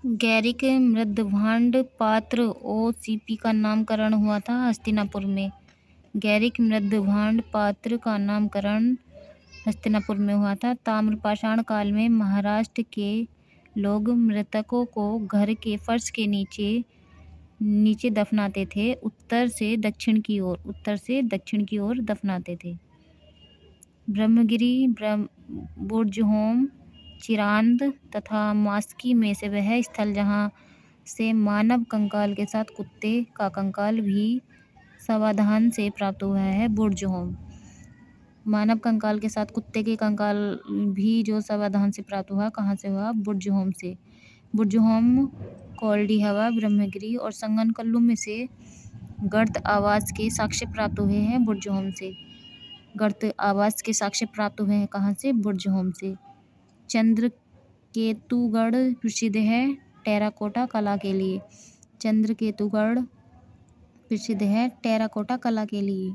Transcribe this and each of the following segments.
गैरिक मृद्भांड पात्र ओसीपी का नामकरण हुआ था हस्तिनापुर में। गैरिक मृद्भांड पात्र का नामकरण हस्तिनापुर में हुआ था। ताम्रपाषाण काल में महाराष्ट्र के लोग मृतकों को घर के फर्श के नीचे नीचे दफनाते थे। उत्तर से दक्षिण की ओर दफनाते थे। ब्रह्मगिरी, बुर्जहोम, चिरांद तथा मास्की में से वह स्थल जहाँ से मानव कंकाल के साथ कुत्ते का कंकाल भी सावधान से प्राप्त हुआ है बुर्जहोम। मानव कंकाल के साथ कुत्ते के कंकाल भी जो सावधान से प्राप्त हुआ, कहाँ से हुआ? बुर्जहोम से। बुर्जहोम, कोल्डी हवा, ब्रह्मगिरी और संगनकल्लू में से गर्त आवास के साक्ष्य प्राप्त हुए हैं बुर्जहोम से। गर्त आवास के साक्ष्य प्राप्त हुए हैं कहाँ से? बुर्जहोम से। चंद्रकेतुगढ़ प्रसिद्ध है टेराकोटा कला के लिए। चंद्रकेतुगढ़ प्रसिद्ध है टेराकोटा कला के लिए।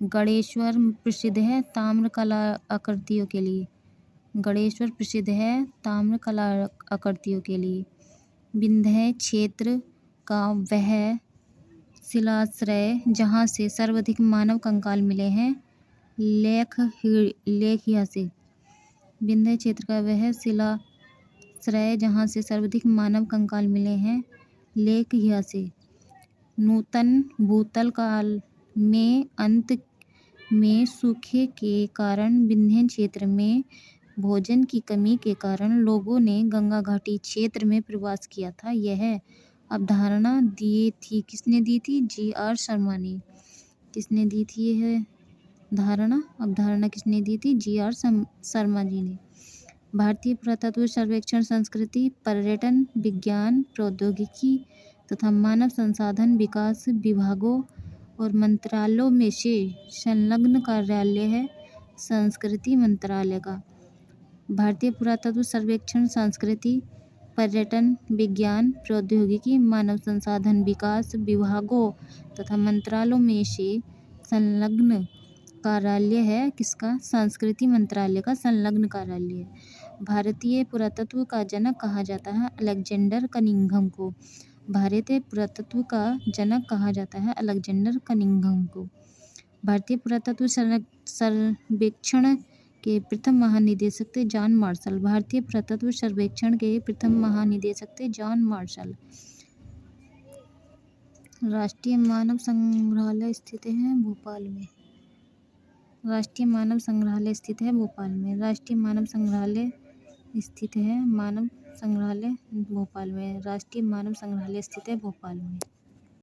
गणेश्वर प्रसिद्ध है ताम्र कला आकृतियों के लिए। गणेश्वर प्रसिद्ध है ताम्र कला आकृतियों के लिए। विंध्य क्षेत्र का वह शिलाश्रय जहाँ से सर्वाधिक मानव कंकाल मिले हैं लेखिया से। विंध्य क्षेत्र का वह शिलाश्रय जहाँ से सर्वाधिक मानव कंकाल मिले हैं लेखिया से। नूतन भूतल काल में अंत में सूखे के कारण विंध्य क्षेत्र में भोजन की कमी के कारण लोगों ने गंगा घाटी क्षेत्र में प्रवास किया था। यह अवधारणा दी थी किसने दी थी? जी.आर. शर्मा ने। किसने दी थी यह अवधारणा किसने दी थी? जी.आर. शर्मा जी ने। भारतीय पुरातत्व सर्वेक्षण संस्कृति, पर्यटन, विज्ञान, प्रौद्योगिकी तथा मानव संसाधन विकास विभागों और मंत्रालयों में से संलग्न कार्यालय है संस्कृति मंत्रालय का। भारतीय पुरातत्व सर्वेक्षण संस्कृति, पर्यटन, विज्ञान, प्रौद्योगिकी, मानव संसाधन विकास विभागों तथा मंत्रालयों में से संलग्न कार्यालय है किसका? संस्कृति मंत्रालय का संलग्न कार्यालय है। भारतीय पुरातत्व का जनक कहा जाता है अलेक्जेंडर कनिंघम को। भारतीय पुरातत्व का जनक कहा जाता है अलेक्जेंडर कनिंघम को। भारतीय पुरातत्व सर्वेक्षण के प्रथम महानिदेशक थे जॉन मार्शल। भारतीय पुरातत्व सर्वेक्षण के प्रथम महानिदेशक थे जॉन मार्शल। राष्ट्रीय मानव संग्रहालय स्थित है भोपाल में। राष्ट्रीय मानव संग्रहालय स्थित है भोपाल में। राष्ट्रीय मानव संग्रहालय स्थित है भोपाल में। राष्ट्रीय मानव संग्रहालय स्थित है भोपाल में।